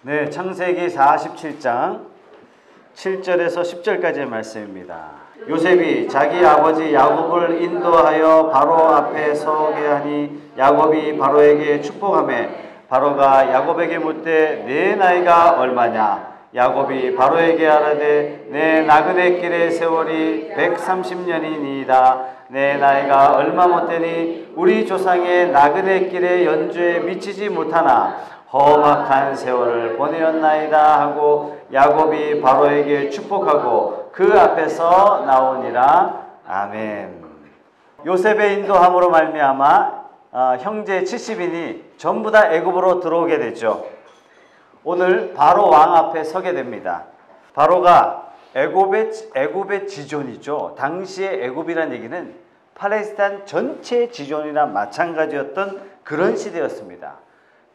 네, 창세기 47장 7절에서 10절까지의 말씀입니다. 요셉이 자기 아버지 야곱을 인도하여 바로 앞에 서게 하니 야곱이 바로에게 축복하며 바로가 야곱에게 묻되 내 나이가 얼마냐? 야곱이 바로에게 하라되 내 나그네 길의 세월이 130년이니이다. 내 나이가 얼마 못되니 우리 조상의 나그네 길의 연주에 미치지 못하나 험악한 세월을 보내었나이다 하고 야곱이 바로에게 축복하고 그 앞에서 나오니라. 아멘. 요셉의 인도함으로 말미암아 형제 70인이 전부 다 애굽으로 들어오게 되죠. 오늘 바로 왕 앞에 서게 됩니다. 바로가 애굽의 지존이죠. 당시의 애굽이라는 얘기는 팔레스타인 전체 지존이나 마찬가지였던 그런 시대였습니다.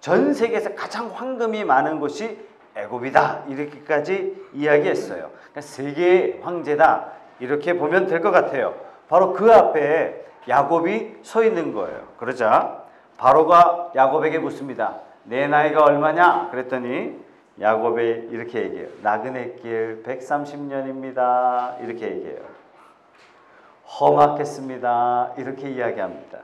전 세계에서 가장 황금이 많은 곳이 애굽이다, 이렇게까지 이야기했어요. 그러니까 세계의 황제다, 이렇게 보면 될 것 같아요. 바로 그 앞에 야곱이 서 있는 거예요. 그러자 바로가 야곱에게 묻습니다. 내 나이가 얼마냐? 그랬더니 야곱이 이렇게 얘기해요. 나그네 길 130년입니다. 이렇게 얘기해요. 험악했습니다. 이렇게 이야기합니다.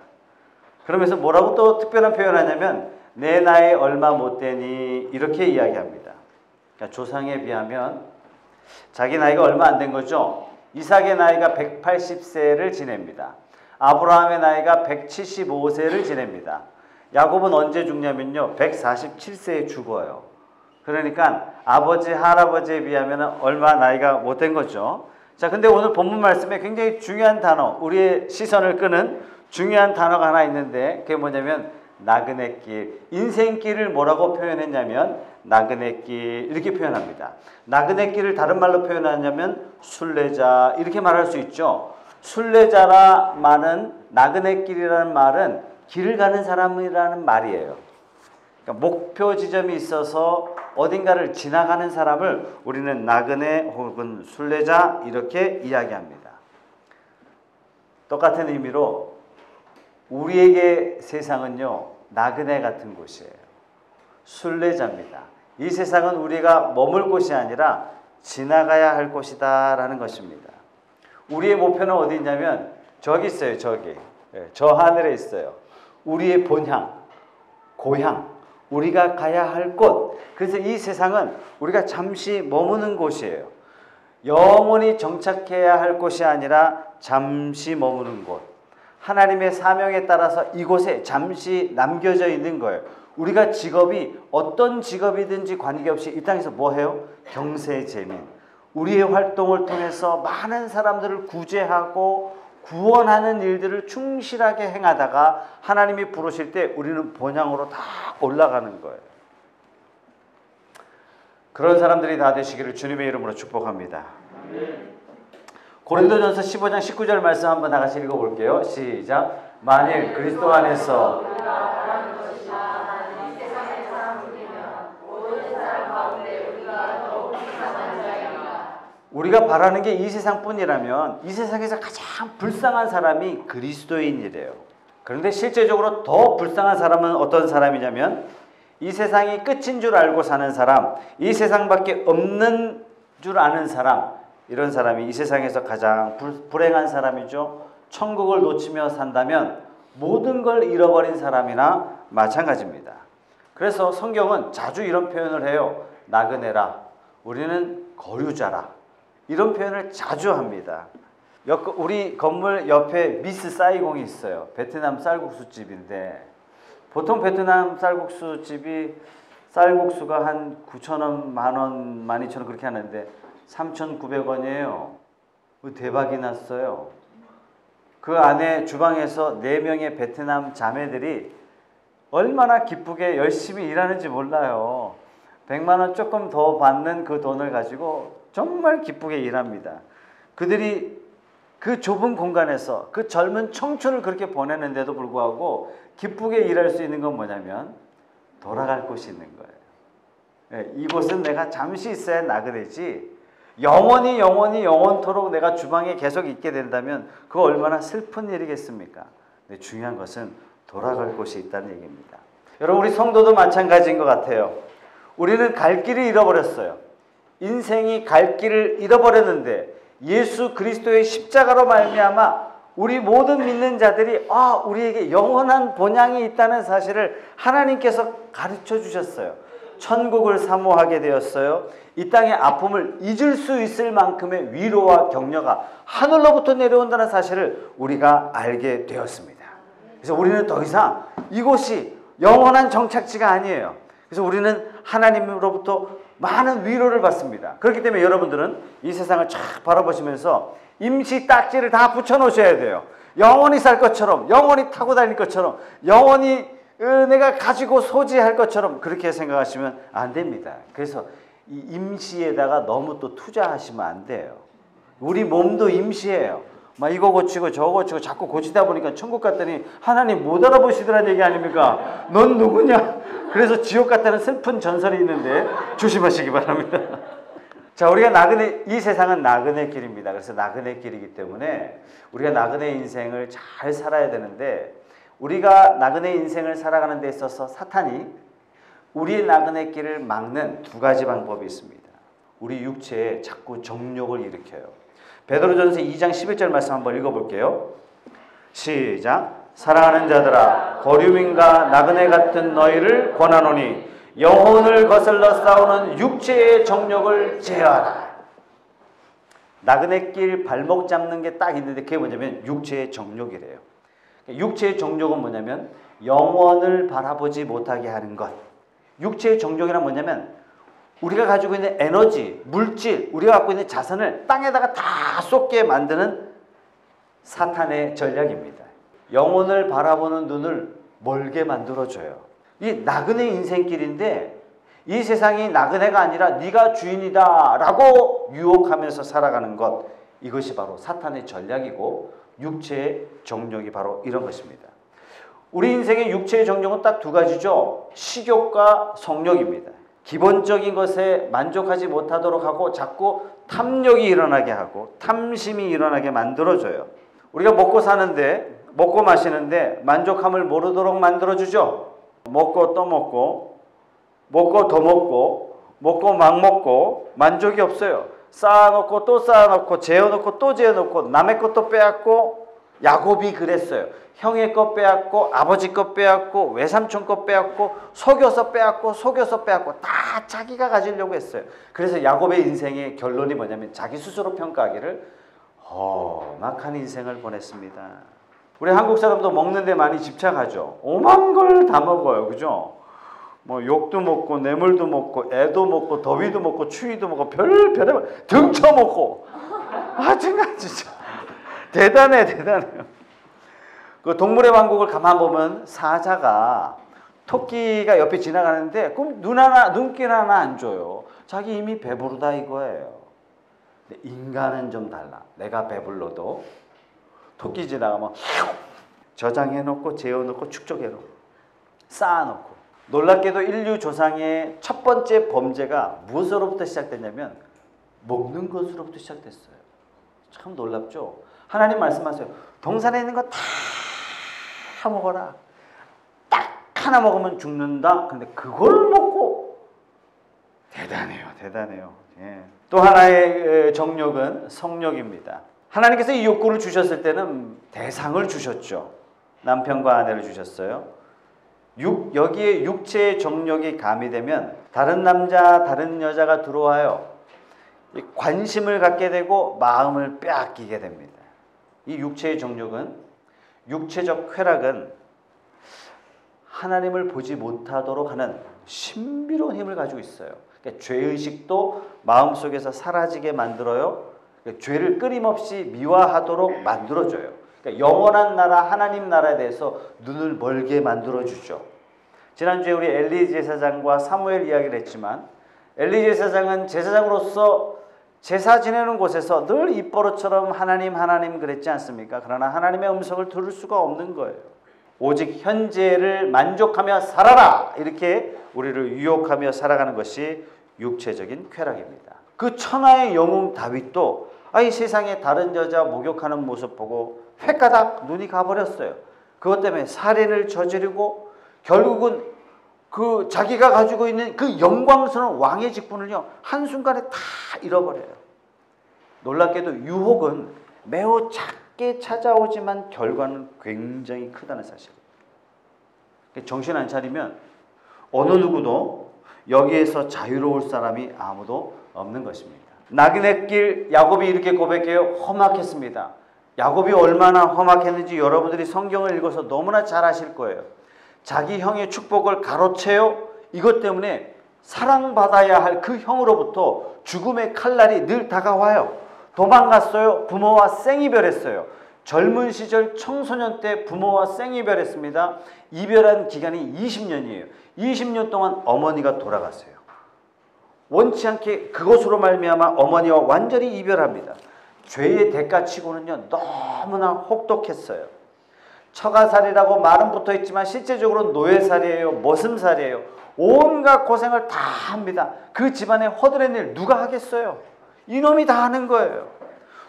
그러면서 뭐라고 또 특별한 표현하냐면 내 나이 얼마 못 되니 이렇게 이야기합니다. 그러니까 조상에 비하면 자기 나이가 얼마 안 된 거죠. 이삭의 나이가 180세를 지냅니다. 아브라함의 나이가 175세를 지냅니다. 야곱은 언제 죽냐면요, 147세에 죽어요. 그러니까 아버지, 할아버지에 비하면 얼마 나이가 못 된 거죠. 자, 근데 오늘 본문 말씀에 굉장히 중요한 단어, 우리의 시선을 끄는 중요한 단어가 하나 있는데 그게 뭐냐면 나그네 길, 인생길을 뭐라고 표현했냐면 나그네 길, 이렇게 표현합니다. 나그네 길을 다른 말로 표현하냐면 순례자, 이렇게 말할 수 있죠. 순례자라 말은, 나그네 길이라는 말은 길을 가는 사람이라는 말이에요. 그러니까 목표 지점이 있어서 어딘가를 지나가는 사람을 우리는 나그네 혹은 순례자, 이렇게 이야기합니다. 똑같은 의미로 우리에게 세상은요, 나그네 같은 곳이에요. 순례자입니다. 이 세상은 우리가 머물 곳이 아니라 지나가야 할 곳이다 라는 것입니다. 우리의 목표는 어디 있냐면 저기 있어요. 저기, 저 하늘에 있어요. 우리의 본향, 고향, 우리가 가야 할 곳. 그래서 이 세상은 우리가 잠시 머무는 곳이에요. 영원히 정착해야 할 곳이 아니라 잠시 머무는 곳. 하나님의 사명에 따라서 이곳에 잠시 남겨져 있는 거예요. 우리가 직업이 어떤 직업이든지 관계없이 이 땅에서 뭐 해요? 경세재민. 우리의 활동을 통해서 많은 사람들을 구제하고 구원하는 일들을 충실하게 행하다가 하나님이 부르실 때 우리는 본향으로 다 올라가는 거예요. 그런 사람들이 다 되시기를 주님의 이름으로 축복합니다. 고린도전서 15장 19절 말씀 한번 다 같이 읽어볼게요. 시작. 만일 그리스도 안에서 우리가 바라는 게 이 세상뿐이라면 이 세상에서 가장 불쌍한 사람이 그리스도인이래요. 그런데 실제적으로 더 불쌍한 사람은 어떤 사람이냐면 이 세상이 끝인 줄 알고 사는 사람, 이 세상밖에 없는 줄 아는 사람, 이런 사람이 이 세상에서 가장 불행한 사람이죠. 천국을 놓치며 산다면 모든 걸 잃어버린 사람이나 마찬가지입니다. 그래서 성경은 자주 이런 표현을 해요. 나그네라, 우리는 거류자라, 이런 표현을 자주 합니다. 우리 건물 옆에 미스 사이공이 있어요. 베트남 쌀국수집인데 보통 베트남 쌀국수집이 쌀국수가 한 9,000원, 만원, 12,000원 그렇게 하는데 3,900원이에요. 대박이 났어요. 그 안에 주방에서 4명의 베트남 자매들이 얼마나 기쁘게 열심히 일하는지 몰라요. 100만 원 조금 더 받는 그 돈을 가지고 정말 기쁘게 일합니다. 그들이 그 좁은 공간에서 그 젊은 청춘을 그렇게 보내는데도 불구하고 기쁘게 일할 수 있는 건 뭐냐면 돌아갈 곳이 있는 거예요. 이곳은 내가 잠시 있어야 나그네지 영원토록 내가 주방에 계속 있게 된다면 그거 얼마나 슬픈 일이겠습니까? 근데 중요한 것은 돌아갈 곳이 있다는 얘기입니다. 여러분, 우리 성도도 마찬가지인 것 같아요. 우리는 갈 길을 잃어버렸어요. 인생이 갈 길을 잃어버렸는데 예수 그리스도의 십자가로 말미암아 우리 모든 믿는 자들이 우리에게 영원한 본향이 있다는 사실을 하나님께서 가르쳐 주셨어요. 천국을 사모하게 되었어요. 이 땅의 아픔을 잊을 수 있을 만큼의 위로와 격려가 하늘로부터 내려온다는 사실을 우리가 알게 되었습니다. 그래서 우리는 더 이상 이곳이 영원한 정착지가 아니에요. 그래서 우리는 하나님으로부터 많은 위로를 받습니다. 그렇기 때문에 여러분들은 이 세상을 쫙 바라보시면서 임시 딱지를 다 붙여놓으셔야 돼요. 영원히 살 것처럼, 영원히 타고 다닐 것처럼, 영원히 내가 가지고 소지할 것처럼 그렇게 생각하시면 안 됩니다. 그래서 이 임시에다가 너무 또 투자하시면 안 돼요. 우리 몸도 임시예요. 막 이거 고치고 저거 고치고 자꾸 고치다 보니까 천국 갔더니 하나님 못 알아보시더란 얘기 아닙니까? 넌 누구냐? 그래서 지옥 갔다는 슬픈 전설이 있는데 조심하시기 바랍니다. 자, 우리가 이 세상은 나그네 길입니다. 그래서 나그네 길이기 때문에 우리가 나그네 인생을 잘 살아야 되는데 우리가 나그네 인생을 살아가는 데 있어서 사탄이 우리의 나그네 길을 막는 두 가지 방법이 있습니다. 우리 육체에 자꾸 정욕을 일으켜요. 베드로전서 2장 11절 말씀 한번 읽어볼게요. 시작. 사랑하는 자들아 거류민과 나그네 같은 너희를 권하노니 영혼을 거슬러 싸우는 육체의 정욕을 제어하라. 나그네 길 발목 잡는 게 딱 있는데 그게 뭐냐면 육체의 정욕이래요. 육체의 정욕은 뭐냐면 영원을 바라보지 못하게 하는 것. 육체의 정욕이란 뭐냐면 우리가 가지고 있는 에너지, 물질, 우리가 갖고 있는 자산을 땅에다가 다 쏟게 만드는 사탄의 전략입니다. 영혼을 바라보는 눈을 멀게 만들어줘요. 이 나그네 인생길인데 이 세상이 나그네가 아니라 네가 주인이다 라고 유혹하면서 살아가는 것, 이것이 바로 사탄의 전략이고 육체의 정욕이 바로 이런 것입니다. 우리 인생의 육체의 정욕은 딱 두 가지죠. 식욕과 성욕입니다. 기본적인 것에 만족하지 못하도록 하고 자꾸 탐욕이 일어나게 하고 탐심이 일어나게 만들어줘요. 우리가 먹고 사는데 먹고 마시는데 만족함을 모르도록 만들어주죠. 먹고 또 먹고 먹고 더 먹고 먹고 막 먹고 만족이 없어요. 쌓아놓고 또 쌓아놓고 재워놓고 또 재워놓고 남의 것도 빼앗고 야곱이 그랬어요. 형의 것 빼앗고 아버지 것 빼앗고 외삼촌 것 빼앗고 속여서 빼앗고 속여서 빼앗고 다 자기가 가지려고 했어요. 그래서 야곱의 인생의 결론이 뭐냐면 자기 스스로 평가하기를 험악한 인생을 보냈습니다. 우리 한국 사람도 먹는 데 많이 집착하죠. 오만 걸 다 먹어요. 그죠? 뭐 욕도 먹고 뇌물도 먹고 애도 먹고 더위도 먹고 추위도 먹고 별의별 등쳐 먹고 정말 진짜 대단해요. 그 동물의 왕국을 가만 보면 사자가 토끼가 옆에 지나가는데 그럼 눈길 하나 안 줘요. 자기 이미 배부르다 이거예요. 근데 인간은 좀 달라. 내가 배불러도 토끼 지나가면 저장해놓고 재워놓고 축적해놓고 쌓아놓고. 놀랍게도 인류 조상의 첫 번째 범죄가 무엇으로부터 시작됐냐면 먹는 것으로부터 시작됐어요. 참 놀랍죠. 하나님 말씀하세요. 동산에 있는 거 다 먹어라. 딱 하나 먹으면 죽는다. 근데 그걸 먹고 대단해요. 예. 또 하나의 정욕은 성욕입니다. 하나님께서 이 욕구를 주셨을 때는 대상을 주셨죠. 남편과 아내를 주셨어요. 여기에 육체의 정욕이 가미되면 다른 남자, 다른 여자가 들어와요. 관심을 갖게 되고 마음을 빼앗기게 됩니다. 이 육체의 정욕은, 육체적 쾌락은 하나님을 보지 못하도록 하는 신비로운 힘을 가지고 있어요. 그러니까 죄의식도 마음속에서 사라지게 만들어요. 그러니까 죄를 끊임없이 미화하도록 만들어줘요. 그러니까 영원한 나라, 하나님 나라에 대해서 눈을 멀게 만들어주죠. 지난주에 우리 엘리 제사장과 사무엘 이야기를 했지만 엘리 제사장은 제사장으로서 제사 지내는 곳에서 늘 입버릇처럼 하나님 그랬지 않습니까? 그러나 하나님의 음성을 들을 수가 없는 거예요. 오직 현재를 만족하며 살아라! 이렇게 우리를 유혹하며 살아가는 것이 육체적인 쾌락입니다. 그 천하의 영웅 다윗도 이 세상에 다른 여자 목욕하는 모습 보고 횟가닥 눈이 가버렸어요. 그것 때문에 살인을 저지르고 결국은 그 자기가 가지고 있는 그 영광스러운 왕의 직분을요, 한순간에 다 잃어버려요. 놀랍게도 유혹은 매우 작게 찾아오지만 결과는 굉장히 크다는 사실이에요. 정신 안 차리면 어느 누구도 여기에서 자유로울 사람이 아무도 없는 것입니다. 낙인의 길, 야곱이 이렇게 고백해요. 험악했습니다. 야곱이 얼마나 험악했는지 여러분들이 성경을 읽어서 너무나 잘 아실 거예요. 자기 형의 축복을 가로채요. 이것 때문에 사랑받아야 할 그 형으로부터 죽음의 칼날이 늘 다가와요. 도망갔어요. 부모와 생이별했어요. 젊은 시절 청소년 때 부모와 생이별했습니다. 이별한 기간이 20년이에요. 20년 동안 어머니가 돌아갔어요. 원치 않게 그것으로 말미암아 어머니와 완전히 이별합니다. 죄의 대가치고는요, 너무나 혹독했어요. 처가살이라고 말은 붙어있지만 실제적으로 노예살이에요. 머슴살이에요. 온갖 고생을 다 합니다. 그 집안의 허드렛 일 누가 하겠어요? 이놈이 다 하는 거예요.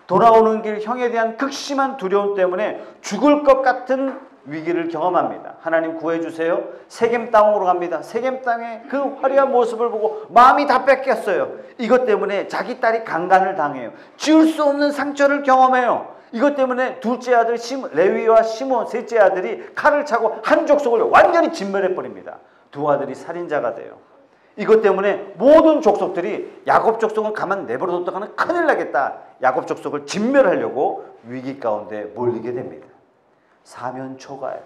돌아오는 길 형에 대한 극심한 두려움 때문에 죽을 것 같은 위기를 경험합니다. 하나님 구해주세요. 세겜 땅으로 갑니다. 세겜 땅의 그 화려한 모습을 보고 마음이 다 뺏겼어요. 이것 때문에 자기 딸이 강간을 당해요. 지울 수 없는 상처를 경험해요. 이것 때문에 둘째 아들 레위와 시몬, 셋째 아들이 칼을 차고 한 족속을 완전히 진멸해버립니다. 두 아들이 살인자가 돼요. 이것 때문에 모든 족속들이 야곱 족속은 가만 내버려뒀다가는 큰일 나겠다. 야곱 족속을 진멸하려고 위기 가운데 몰리게 됩니다. 사면초가예요.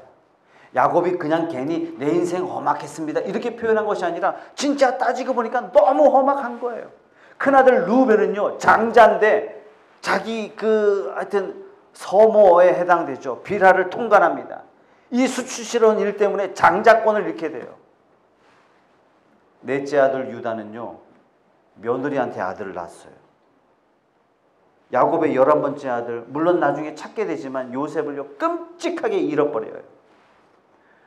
야곱이 그냥 괜히 내 인생 험악했습니다 이렇게 표현한 것이 아니라 진짜 따지고 보니까 너무 험악한 거예요. 큰아들 루벤은요, 장자인데 자기 하여튼 서모에 해당되죠. 비라를 통관합니다. 이 수치스러운 일 때문에 장자권을 잃게 돼요. 넷째 아들 유다는요, 며느리한테 아들을 낳았어요. 야곱의 11번째 아들, 물론 나중에 찾게 되지만 요셉을요, 끔찍하게 잃어버려요.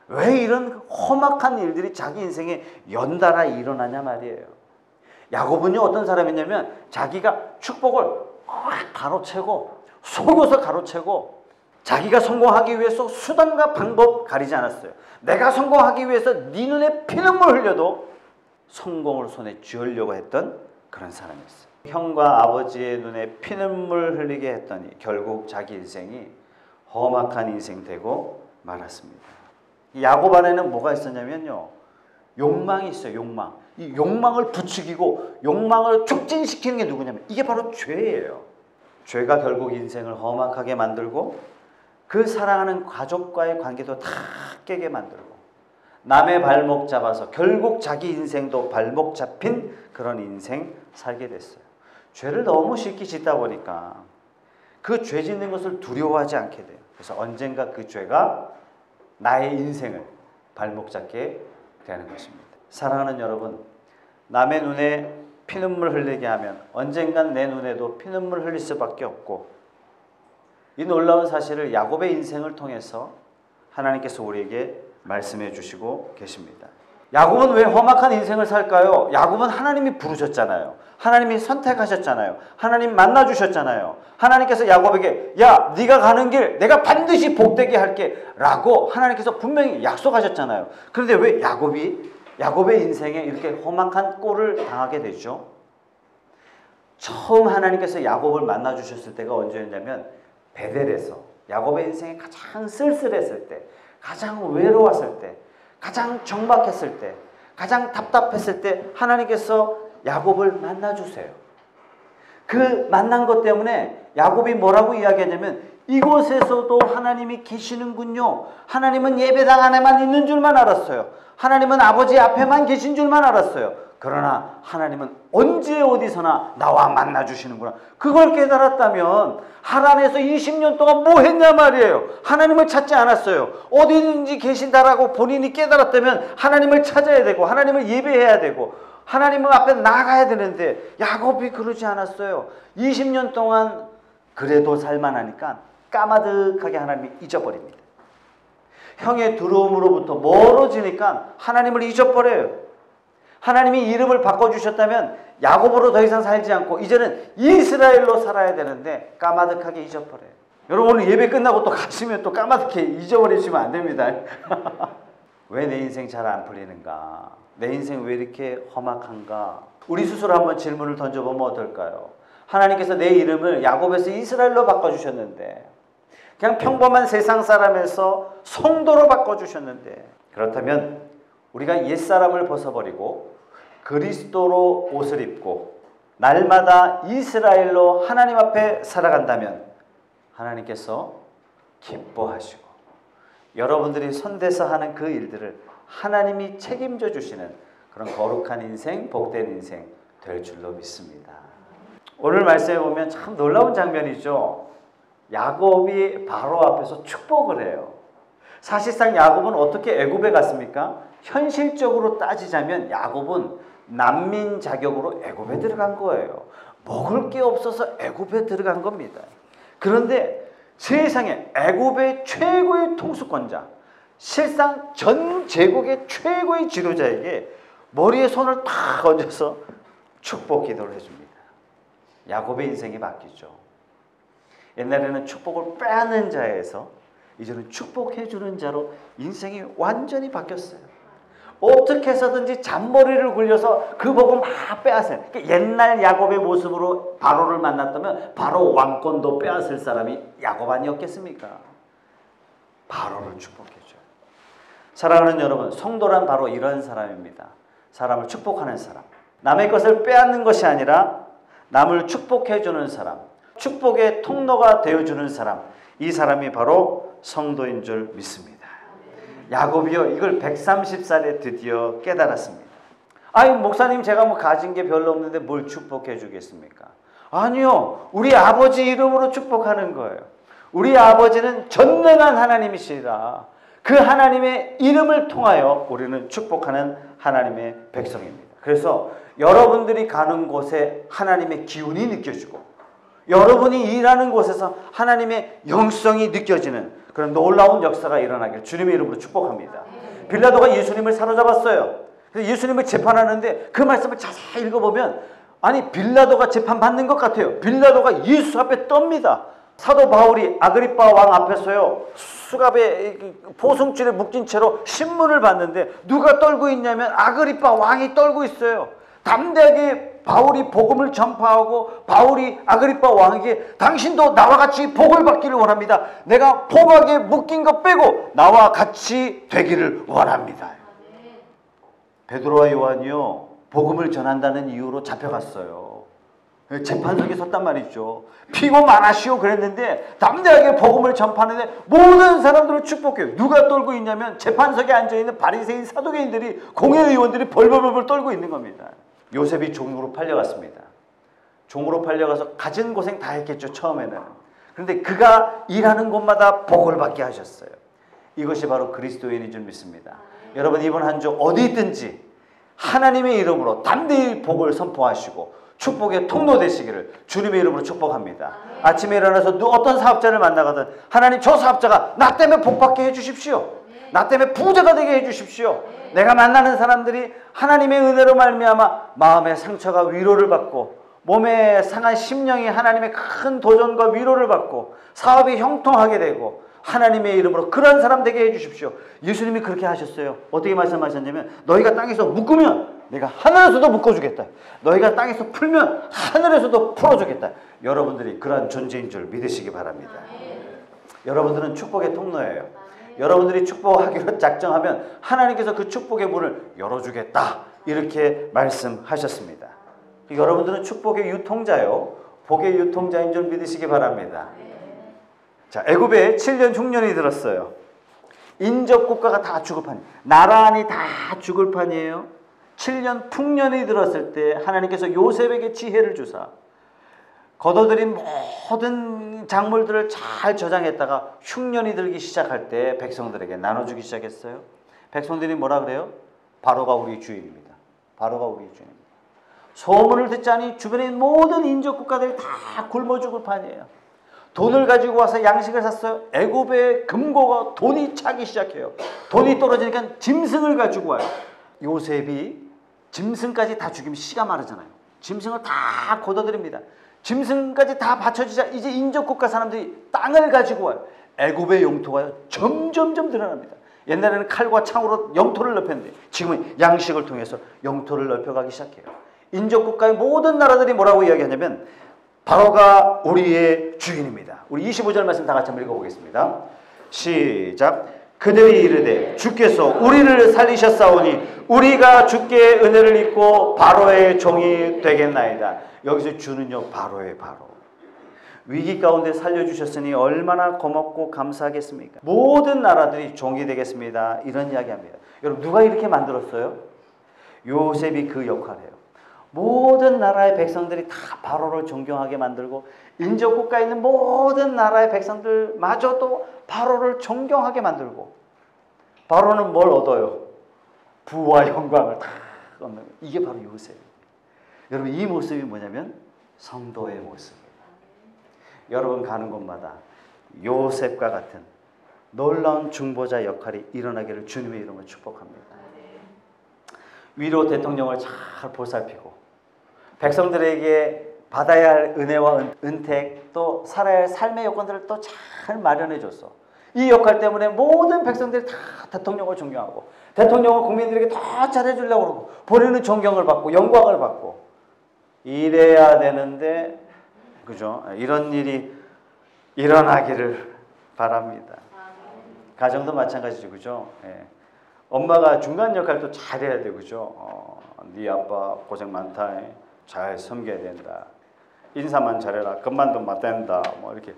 왜 이런 험악한 일들이 자기 인생에 연달아 일어나냐 말이에요. 야곱은요, 어떤 사람이냐면 자기가 축복을 가로채고 속여서 가로채고 자기가 성공하기 위해서 수단과 방법 가리지 않았어요. 내가 성공하기 위해서 네 눈에 피눈물 흘려도 성공을 손에 쥐으려고 했던 그런 사람이었어요. 형과 아버지의 눈에 피눈물 흘리게 했더니 결국 자기 인생이 험악한 인생 되고 말았습니다. 야곱 안에는 뭐가 있었냐면요, 욕망이 있어요. 욕망. 이 욕망을 부추기고 욕망을 촉진시키는 게 누구냐면 이게 바로 죄예요. 죄가 결국 인생을 험악하게 만들고 그 사랑하는 가족과의 관계도 다 깨게 만들고 남의 발목 잡아서 결국 자기 인생도 발목 잡힌 그런 인생 살게 됐어요. 죄를 너무 쉽게 짓다 보니까 그 죄 짓는 것을 두려워하지 않게 돼요. 그래서 언젠가 그 죄가 나의 인생을 발목 잡게 되는 것입니다. 사랑하는 여러분, 남의 눈에 피눈물 흘리게 하면 언젠간 내 눈에도 피눈물 흘릴 수밖에 없고, 이 놀라운 사실을 야곱의 인생을 통해서 하나님께서 우리에게 말씀해 주시고 계십니다. 야곱은 왜 험악한 인생을 살까요? 야곱은 하나님이 부르셨잖아요. 하나님이 선택하셨잖아요. 하나님 만나주셨잖아요. 하나님께서 야곱에게 야, 네가 가는 길 내가 반드시 복되게 할게 라고 하나님께서 분명히 약속하셨잖아요. 그런데 왜 야곱의 인생에 이렇게 험악한 꼴을 당하게 되죠? 처음 하나님께서 야곱을 만나주셨을 때가 언제였냐면 베델에서 야곱의 인생이 가장 쓸쓸했을 때, 가장 외로웠을 때, 가장 적막했을 때, 가장 답답했을 때 하나님께서 야곱을 만나주세요. 그 만난 것 때문에 야곱이 뭐라고 이야기하냐면 이곳에서도 하나님이 계시는군요. 하나님은 예배당 안에만 있는 줄만 알았어요. 하나님은 아버지 앞에만 계신 줄만 알았어요. 그러나 하나님은 언제 어디서나 나와 만나주시는구나. 그걸 깨달았다면 하란에서 20년 동안 뭐 했냐 말이에요. 하나님을 찾지 않았어요. 어디든지 계신다라고 본인이 깨달았다면 하나님을 찾아야 되고 하나님을 예배해야 되고 하나님 앞에 나가야 되는데 야곱이 그러지 않았어요. 20년 동안 그래도 살만하니까 까마득하게 하나님이 잊어버립니다. 형의 두려움으로부터 멀어지니까 하나님을 잊어버려요. 하나님이 이름을 바꿔주셨다면 야곱으로 더 이상 살지 않고 이제는 이스라엘로 살아야 되는데 까마득하게 잊어버려요. 여러분 오늘 예배 끝나고 또 가시면 또 까마득하게 잊어버리시면 안 됩니다. 왜 내 인생 잘 안 풀리는가? 내 인생 왜 이렇게 험악한가? 우리 스스로 한번 질문을 던져보면 어떨까요? 하나님께서 내 이름을 야곱에서 이스라엘로 바꿔주셨는데, 그냥 평범한 세상 사람에서 성도로 바꿔주셨는데, 그렇다면 우리가 옛사람을 벗어버리고 그리스도로 옷을 입고 날마다 이스라엘로 하나님 앞에 살아간다면 하나님께서 기뻐하시고 여러분들이 손대서 하는 그 일들을 하나님이 책임져 주시는 그런 거룩한 인생, 복된 인생 될 줄로 믿습니다. 오늘 말씀에 보면 참 놀라운 장면이죠. 야곱이 바로 앞에서 축복을 해요. 사실상 야곱은 어떻게 애굽에 갔습니까? 현실적으로 따지자면 야곱은 난민 자격으로 애굽에 들어간 거예요. 먹을 게 없어서 애굽에 들어간 겁니다. 그런데 세상에 애굽의 최고의 통수권자, 실상 전 제국의 최고의 지도자에게 머리에 손을 탁 얹어서 축복 기도를 해줍니다. 야곱의 인생이 바뀌죠. 옛날에는 축복을 빼앗는 자에서 이제는 축복해주는 자로 인생이 완전히 바뀌었어요. 어떻게 해서든지 잔머리를 굴려서 그 복을 막 빼앗아요. 그러니까 옛날 야곱의 모습으로 바로를 만났다면 바로 왕권도 빼앗을 사람이 야곱 아니었겠습니까? 바로를 축복해줘요. 사랑하는 여러분, 성도란 바로 이런 사람입니다. 사람을 축복하는 사람. 남의 것을 빼앗는 것이 아니라 남을 축복해주는 사람, 축복의 통로가 되어주는 사람, 이 사람이 바로 성도인 줄 믿습니다. 야곱이요, 이걸 130살에 드디어 깨달았습니다. 아니, 목사님, 제가 뭐 가진 게 별로 없는데 뭘 축복해 주겠습니까? 아니요, 우리 아버지 이름으로 축복하는 거예요. 우리 아버지는 전능한 하나님이시라. 그 하나님의 이름을 통하여 우리는 축복하는 하나님의 백성입니다. 그래서 여러분들이 가는 곳에 하나님의 기운이 느껴지고, 여러분이 일하는 곳에서 하나님의 영성이 느껴지는 그런 놀라운 역사가 일어나길 주님의 이름으로 축복합니다. 빌라도가 예수님을 사로잡았어요. 그래서 예수님을 재판하는데 그 말씀을 자세히 읽어보면, 아니, 빌라도가 재판받는 것 같아요. 빌라도가 예수 앞에 떱니다. 사도 바울이 아그리빠 왕 앞에서요, 수갑에 포승줄에 묶인 채로 신문을 봤는데 누가 떨고 있냐면 아그리빠 왕이 떨고 있어요. 담대하게 바울이 복음을 전파하고 바울이 아그리빠 왕에게 당신도 나와 같이 복을 받기를 원합니다. 내가 포박에 묶인 것 빼고 나와 같이 되기를 원합니다. 베드로와 요한이요, 복음을 전한다는 이유로 잡혀갔어요. 재판석에 섰단 말이죠. 피고 말하시오 그랬는데 담대하게 복음을 전파하는데 모든 사람들을 축복해요. 누가 떨고 있냐면 재판석에 앉아있는 바리새인 사두개인들이, 공회의원들이 벌벌벌 떨고 있는 겁니다. 요셉이 종으로 팔려갔습니다. 종으로 팔려가서 가진 고생 다 했겠죠, 처음에는. 그런데 그가 일하는 곳마다 복을 받게 하셨어요. 이것이 바로 그리스도인인 줄 믿습니다. 여러분, 이번 한 주 어디 있든지 하나님의 이름으로 담대히 복을 선포하시고 축복의 통로 되시기를 주님의 이름으로 축복합니다. 아침에 일어나서 어떤 사업자를 만나거든 하나님, 저 사업자가 나 때문에 복받게 해주십시오. 나 때문에 부자가 되게 해주십시오. 내가 만나는 사람들이 하나님의 은혜로 말미암아 마음의 상처가 위로를 받고 몸에 상한 심령이 하나님의 큰 도전과 위로를 받고 사업이 형통하게 되고 하나님의 이름으로 그런 사람 되게 해주십시오. 예수님이 그렇게 하셨어요. 어떻게 말씀하셨냐면, 너희가 땅에서 묶으면 내가 하늘에서도 묶어주겠다. 너희가 땅에서 풀면 하늘에서도 풀어주겠다. 여러분들이 그러한 존재인 줄 믿으시기 바랍니다. 여러분들은 축복의 통로예요. 여러분들이 축복하기로 작정하면 하나님께서 그 축복의 문을 열어주겠다, 이렇게 말씀하셨습니다. 여러분들은 축복의 유통자요, 복의 유통자인 줄 믿으시기 바랍니다. 자, 애굽에 7년 흉년이 들었어요. 인접 국가가 다 죽을 판, 나라안이 다 죽을 판이에요. 7년 풍년이 들었을 때 하나님께서 요셉에게 지혜를 주사 걷어들인 모든 작물들을 잘 저장했다가 흉년이 들기 시작할 때 백성들에게 나눠주기 시작했어요. 백성들이 뭐라 그래요? 바로가 우리 주인입니다. 바로가 우리 주인입니다. 소문을 듣자니 주변에 있는 모든 인접 국가들이 다 굶어 죽을 판이에요. 돈을 가지고 와서 양식을 샀어요. 애굽의 금고가 돈이 차기 시작해요. 돈이 떨어지니까 짐승을 가지고 와요. 요셉이 짐승까지 다 죽이면 씨가 마르잖아요. 짐승을 다 걷어들입니다. 짐승까지 다 받쳐지자 이제 인접국가 사람들이 땅을 가지고 와요. 애굽의 영토가 점점점 늘어납니다. 옛날에는 칼과 창으로 영토를 넓혔는데 지금은 양식을 통해서 영토를 넓혀가기 시작해요. 인접국가의 모든 나라들이 뭐라고 이야기하냐면 바로가 우리의 주인입니다. 우리 25절 말씀 다 같이 한번 읽어보겠습니다. 시작. 그들이 이르되 주께서 우리를 살리셨사오니 우리가 주께 은혜를 입고 바로의 종이 되겠나이다. 여기서 주는요 바로의 바로. 위기 가운데 살려주셨으니 얼마나 고맙고 감사하겠습니까? 모든 나라들이 종이 되겠습니다. 이런 이야기합니다. 여러분 누가 이렇게 만들었어요? 요셉이 그 역할이에요. 모든 나라의 백성들이 다 바로를 존경하게 만들고 인접국가에 있는 모든 나라의 백성들마저도 바로를 존경하게 만들고 바로는 뭘 얻어요? 부와 영광을 다 얻는 거예요. 이게 바로 요셉이에요. 여러분 이 모습이 뭐냐면 성도의 모습이에요. 여러분 가는 곳마다 요셉과 같은 놀라운 중보자 역할이 일어나기를 주님의 이름으로 축복합니다. 위로 대통령을 잘 보살피고 백성들에게 받아야 할 은혜와 은택 또 살아야 할 삶의 여건들을 또 잘 마련해 줬어. 이 역할 때문에 모든 백성들이 다 대통령을 존경하고 대통령은 국민들에게 더 잘해주려고 그러고 본인은 존경을 받고 영광을 받고 이래야 되는데 그죠? 이런 일이 일어나기를 바랍니다. 가정도 마찬가지죠. 그죠? 예. 엄마가 중간 역할도 잘해야 되고 그죠? 네 아빠 고생 많다. 잘 섬겨야 된다. 인사만 잘해라. 것만도 맞댄다. 뭐 이렇게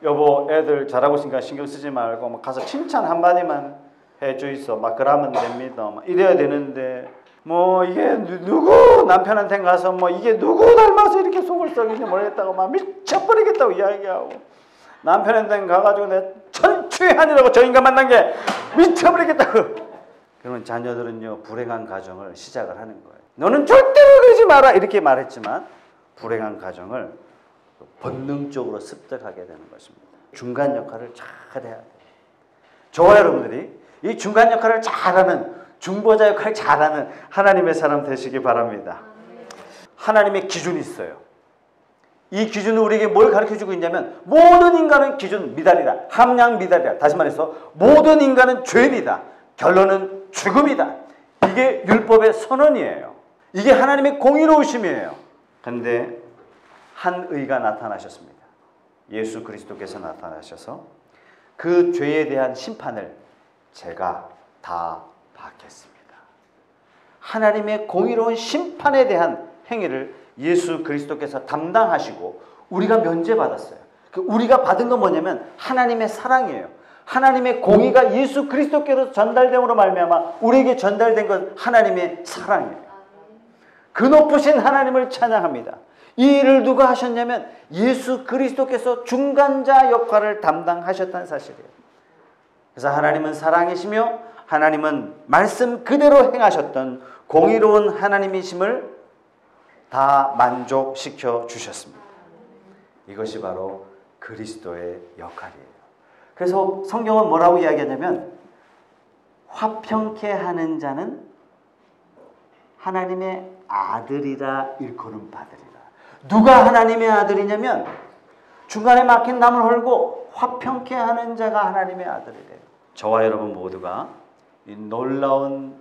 여보 애들 잘하고 있으니까 신경 쓰지 말고 뭐 가서 칭찬 한마디만 해줘 있어. 막 그러면 됩니다. 막 이래야 되는데 뭐 이게 누구 남편한테 가서 뭐 이게 누구 닮아서 이렇게 속을 썩이는지 모르겠다고 막 미쳐버리겠다고 이야기하고 남편한테 가가지고 내 천추한이라고 저 인간 만난 게 미쳐버리겠다고. 그러면 자녀들은요 불행한 가정을 시작을 하는 거예요. 너는 절대로 그러지 마라 이렇게 말했지만 불행한 가정을 본능적으로 습득하게 되는 것입니다. 중간 역할을 잘 해야 돼요. 저와 여러분들이 이 중간 역할을 잘하는 중보자 역할을 잘하는 하나님의 사람 되시기 바랍니다. 하나님의 기준이 있어요. 이 기준은 우리에게 뭘 가르쳐주고 있냐면 모든 인간은 기준 미달이다. 함량 미달이다. 다시 말해서 모든 인간은 죄인이다. 결론은 죽음이다. 이게 율법의 선언이에요. 이게 하나님의 공의로우심이에요. 그런데 한 의가 나타나셨습니다. 예수 그리스도께서 나타나셔서 그 죄에 대한 심판을 제가 다 받겠습니다. 하나님의 공의로운 심판에 대한 행위를 예수 그리스도께서 담당하시고 우리가 면제받았어요. 우리가 받은 건 뭐냐면 하나님의 사랑이에요. 하나님의 공의가 예수 그리스도께로 전달됨으로 말미암아 우리에게 전달된 건 하나님의 사랑이에요. 그 높으신 하나님을 찬양합니다. 이 일을 누가 하셨냐면 예수 그리스도께서 중간자 역할을 담당하셨다는 사실이에요. 그래서 하나님은 사랑이시며 하나님은 말씀 그대로 행하셨던 공의로운 하나님이심을 다 만족시켜 주셨습니다. 이것이 바로 그리스도의 역할이에요. 그래서 성경은 뭐라고 이야기하냐면 화평케 하는 자는 하나님의 아들이라 일컬음 받으리라. 누가 하나님의 아들이냐면 중간에 막힌 남을 헐고 화평케 하는 자가 하나님의 아들이래요. 저와 여러분 모두가 이 놀라운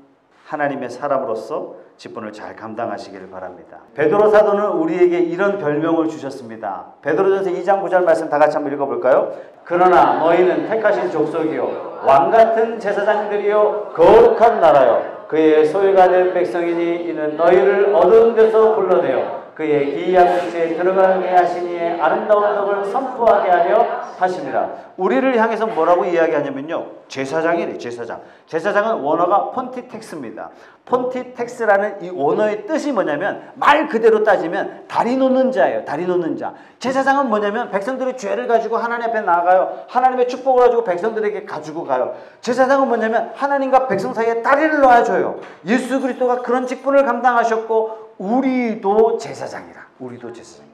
하나님의 사람으로서 직분을 잘 감당하시기를 바랍니다. 베드로 사도는 우리에게 이런 별명을 주셨습니다. 베드로전서 2장 9절 말씀 다 같이 한번 읽어볼까요? 그러나 너희는 택하신 족속이요 왕같은 제사장들이요 거룩한 나라요 그의 소유가 된 백성이니 이는 너희를 어두운 데서 불러내어 그의 기이한 빛에 들어가게 하시니 아름다운 덕을 선포하게 하려 하십니다. 우리를 향해서 뭐라고 이야기하냐면요. 제사장이래. 제사장. 제사장은 원어가 폰티텍스입니다. 폰티텍스라는 이 원어의 뜻이 뭐냐면 말 그대로 따지면 다리 놓는 자예요. 다리 놓는 자. 제사장은 뭐냐면 백성들의 죄를 가지고 하나님 앞에 나아가요. 하나님의 축복을 가지고 백성들에게 가지고 가요. 제사장은 뭐냐면 하나님과 백성 사이에 다리를 놓아줘요. 예수 그리스도가 그런 직분을 감당하셨고 우리도 제사장이라. 우리도 제사장이라.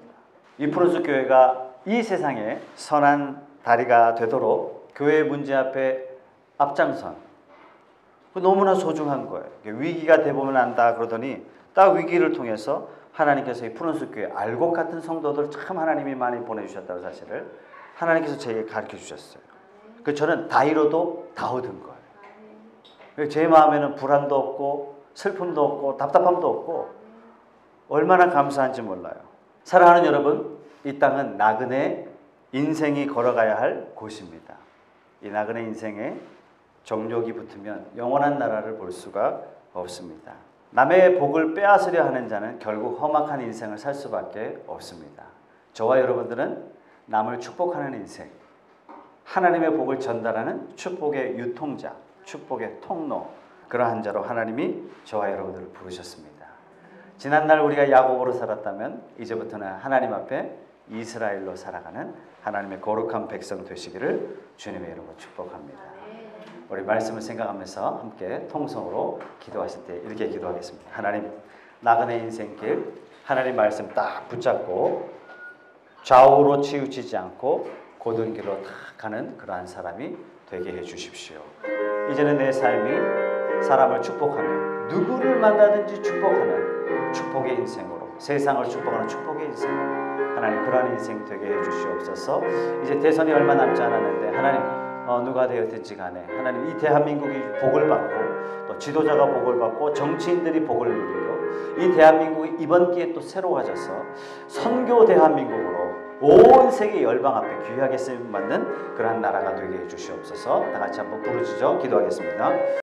이 프로스 교회가 이 세상에 선한 다리가 되도록 교회의 문제 앞에 앞장선. 너무나 소중한 거예요. 위기가 돼보면 안다 그러더니 딱 위기를 통해서 하나님께서 이 프로스 교회 알곡 같은 성도들 참 하나님이 많이 보내주셨다는 사실을 하나님께서 제게 가르쳐 주셨어요. 그 저는 다이로도 다 얻은 거예요. 제 마음에는 불안도 없고 슬픔도 없고 답답함도 없고 얼마나 감사한지 몰라요. 사랑하는 여러분, 이 땅은 나그네 인생이 걸어가야 할 곳입니다. 이 나그네 인생에 정욕이 붙으면 영원한 나라를 볼 수가 없습니다. 남의 복을 빼앗으려 하는 자는 결국 험악한 인생을 살 수밖에 없습니다. 저와 여러분들은 남을 축복하는 인생, 하나님의 복을 전달하는 축복의 유통자, 축복의 통로, 그러한 자로 하나님이 저와 여러분들을 부르셨습니다. 지난날 우리가 야곱으로 살았다면 이제부터는 하나님 앞에 이스라엘로 살아가는 하나님의 거룩한 백성 되시기를 주님의 이름으로 축복합니다. 우리 말씀을 생각하면서 함께 통성으로 기도하실 때 이렇게 기도하겠습니다. 하나님, 나그네 인생길 하나님 말씀 딱 붙잡고 좌우로 치우치지 않고 고든 길로 딱 가는 그러한 사람이 되게 해 주십시오. 이제는 내 삶이 사람을 축복하며 누구를 만나든지 축복하는 축복의 인생으로, 세상을 축복하는 축복의 인생, 하나님 그러한 인생 되게 해 주시옵소서. 이제 대선이 얼마 남지 않았는데 하나님 누가 되었든지 간에 하나님 이 대한민국이 복을 받고 또 지도자가 복을 받고 정치인들이 복을 누리고 이 대한민국이 이번 기회에 또 새로워져서 선교 대한민국으로 온 세계 열방 앞에 귀하게 쓰임받는 그러한 나라가 되게 해주시옵소서. 다 같이 한번 부르짖어 기도하겠습니다.